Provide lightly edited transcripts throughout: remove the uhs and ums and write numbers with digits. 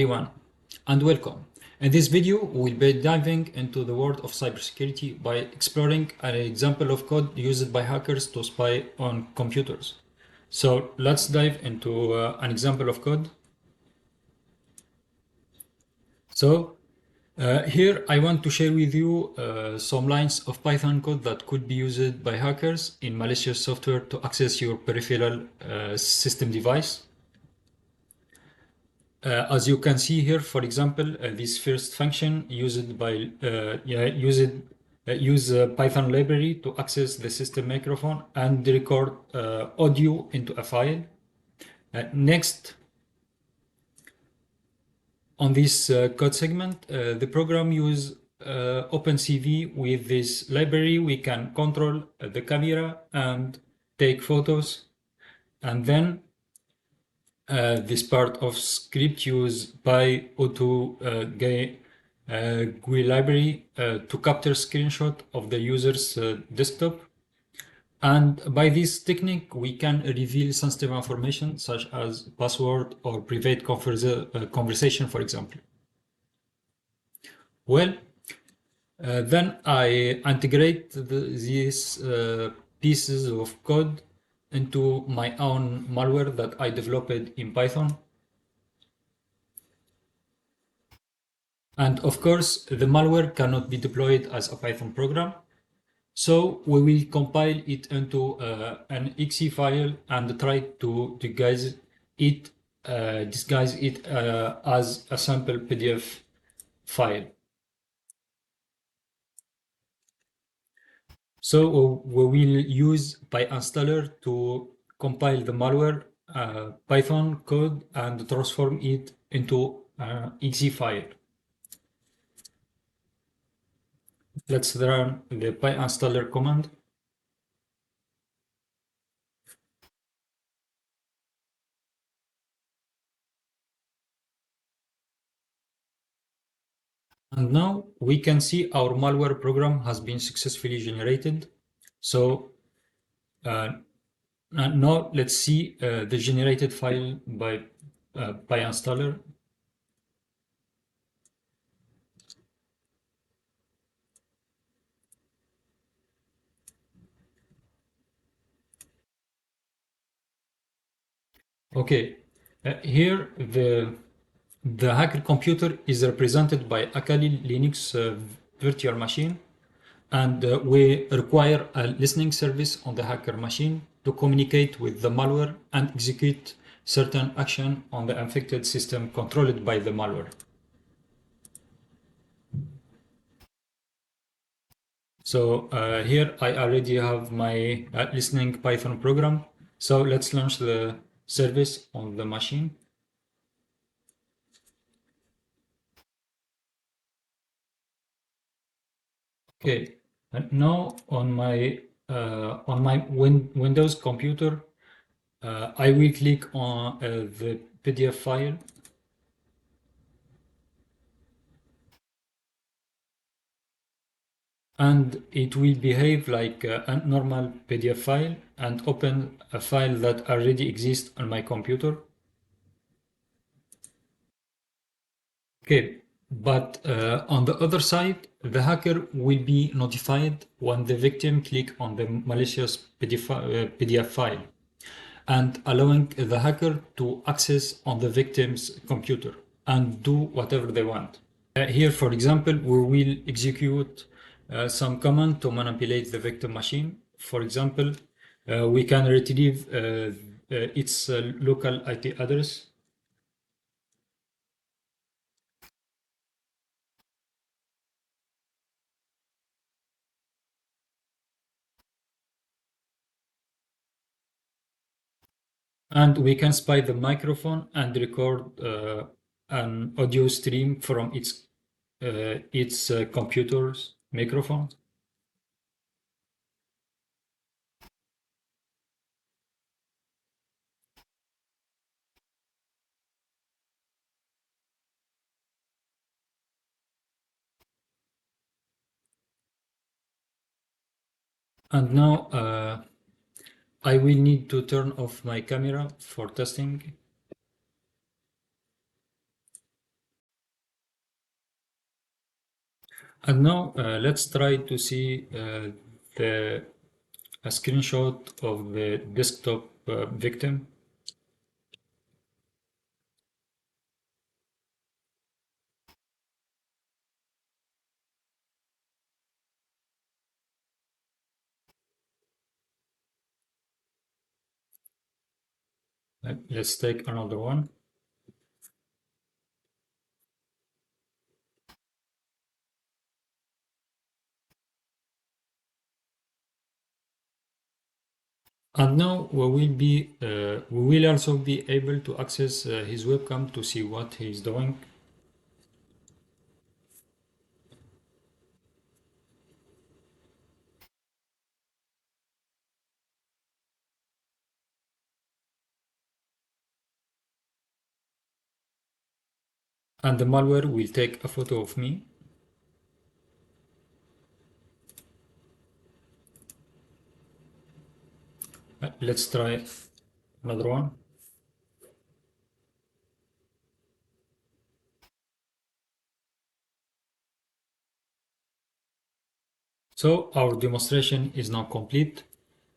Everyone, and welcome. In this video, we'll be diving into the world of cybersecurity by exploring an example of code used by hackers to spy on computers. So let's dive into an example of code. Here I want to share with you some lines of Python code that could be used by hackers in malicious software to access your peripheral system device. As you can see here, for example, this first function used by use Python library to access the system microphone and record audio into a file. Next, on this code segment, the program use OpenCV. With this library, we can control the camera and take photos, and then this part of script used by auto GUI library to capture screenshot of the user's desktop. And by this technique, we can reveal sensitive information such as password or private conversation, for example. Well, then I integrate these pieces of code into my own malware that I developed in Python. And of course, the malware cannot be deployed as a Python program. So we will compile it into an exe file and try to disguise it as a sample PDF file. So we will use PyInstaller to compile the malware Python code and transform it into an exe file. Let's run the PyInstaller command. And now we can see our malware program has been successfully generated. So now let's see the generated file by PyInstaller. Okay, here the hacker computer is represented by a Kali Linux virtual machine, and we require a listening service on the hacker machine to communicate with the malware and execute certain action on the infected system controlled by the malware. So here I already have my listening Python program. So let's launch the service on the machine. Okay, and now on my Windows computer, I will click on the PDF file. And it will behave like a normal PDF file and open a file that already exists on my computer. Okay, but on the other side, the hacker will be notified when the victim click on the malicious PDF file and allowing the hacker to access on the victim's computer and do whatever they want. Here, for example, we will execute some command to manipulate the victim machine. For example, we can retrieve its local IP address. And we can spy the microphone and record an audio stream from its computer's microphone. And now I will need to turn off my camera for testing. And now let's try to see a screenshot of the desktop victim. Let's take another one. And now we will also be able to access his webcam to see what he's doing. And the malware will take a photo of me. Let's try another one. So our demonstration is now complete.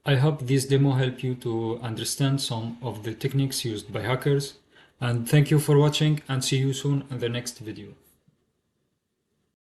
I hope this demo helped you to understand some of the techniques used by hackers. And thank you for watching, and see you soon in the next video.